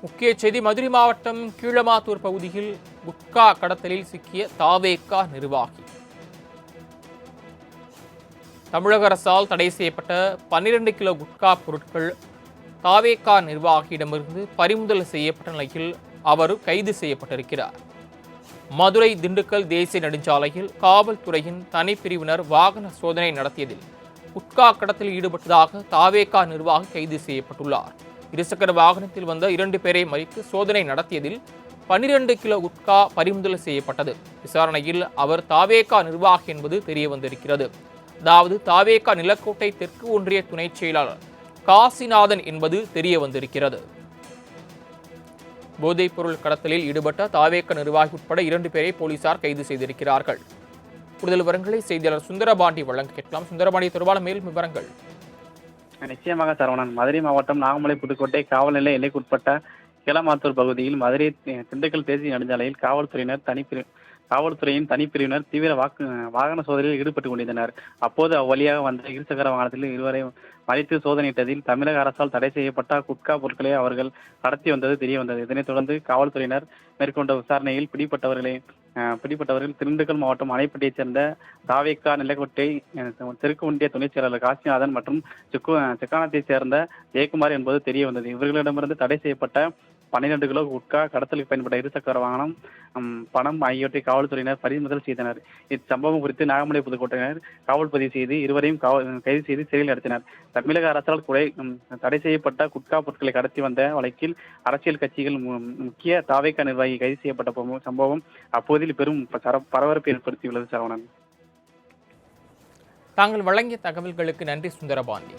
முக்கிய செய்தி மதுரை மாவட்டம் கீழமாத்தூர் பகுதியில் குட்கா கடத்தலில் சிக்கிய தாவேகா நிர்வாகி. தமிழக அரசால் தடை செய்யப்பட்ட 12 கிலோ குட்கா பொருட்கள் தாவேகா நிர்வாகியிடமிருந்து பறிமுதல் செய்யப்பட்ட நிலையில் அவர் கைது செய்யப்பட்டிருக்கிறார். மதுரை திண்டுக்கல் தேசிய நெடுஞ்சாலையில் காவல்துறையின் தனிப்பிரிவினர் வாகன சோதனை நடத்தியதில் குட்கா கடத்தலில் ஈடுபட்டதாக தாவேகா நிர்வாகி கைது செய்யப்பட்டுள்ளார். இருசக்கர வாகனத்தில் வந்த 2 பேரை மறித்து சோதனை நடத்தியதில் 12 கிலோ குட்கா பறிமுதல் செய்யப்பட்டது. விசாரணையில் அவர் தாவேகா நிர்வாகி என்பது தெரிய வந்திருக்கிறது. அதாவது தாவேகா நிலக்கோட்டை தெற்கு ஒன்றிய துணை செயலாளர் காசிநாதன் என்பது தெரிய வந்திருக்கிறது. போதைப் பொருள் கடத்தலில் ஈடுபட்ட தாவேகா நிர்வாகி உட்பட 2 பேரை போலீசார் கைது செய்திருக்கிறார்கள். கூடுதல் விவரங்களை செய்தியாளர் சுந்தரபாண்டி வழங்க கேட்கலாம். சுந்தரபாண்டி தொடர்பான மேலும் விவரங்கள். நிச்சயமாக சரவணன். மதுரை மாவட்டம் நாகமலை புதுக்கோட்டை காவல் நிலைய எல்லைக்குட்பட்ட கீழமாத்தூர் பகுதியில் மதுரை திண்டுக்கல் தேசிய நெடுஞ்சாலையில் காவல்துறையின் தனிப்பிரிவினர் தீவிர வாகன சோதனையில் ஈடுபட்டுக் கொண்டிருந்தனர். அப்போது அவ்வழியாக வந்த இருசக்கர வாகனத்தில் இருவரை மறித்து சோதனையிட்டதில் தமிழக அரசால் தடை செய்யப்பட்ட குட்கா பொருட்களை அவர்கள் கடத்தி வந்தது தெரிய வந்தது. இதனைத் தொடர்ந்து காவல்துறையினர் மேற்கொண்ட விசாரணையில் பிடிப்பட்டவர்கள் திண்டுக்கல் மாவட்டம் அணைப்பட்டியைச் சேர்ந்த தாவேகா நிலக்கோட்டை தெற்கு ஒன்றிய துணைச் செயலாளர் காசிநாதன் மற்றும் சிக்கானத்தைச் சேர்ந்த ஜெயக்குமார் என்பது தெரிய வந்தது. இவர்களிடமிருந்து தடை செய்யப்பட்ட 12 கிலோ குட்கா, கடத்தலுக்கு பயன்பட்ட இருசக்கர வாகனம், பணம் ஆகியவற்றை காவல்துறையினர் பறிமுதல் செய்தனர். இச்சம்பவம் குறித்து நாகமலை புதுக்கோட்டையினர் காவல் பதிவு செய்து இருவரையும் கைது செய்து சிறையில் நடத்தினர். தமிழக அரசால் தடை செய்யப்பட்ட குட்கா பொருட்களை கடத்தி வந்த வழக்கில் அரசியல் கட்சிகள் முக்கிய தாவேகா நிர்வாகி கைது செய்யப்பட்ட சம்பவம் அப்போதில் பெரும் பரபரப்பை ஏற்படுத்தியுள்ளது. சரவணன், தாங்கள் வழங்கிய தகவல்களுக்கு நன்றி சுந்தரபாண்டி.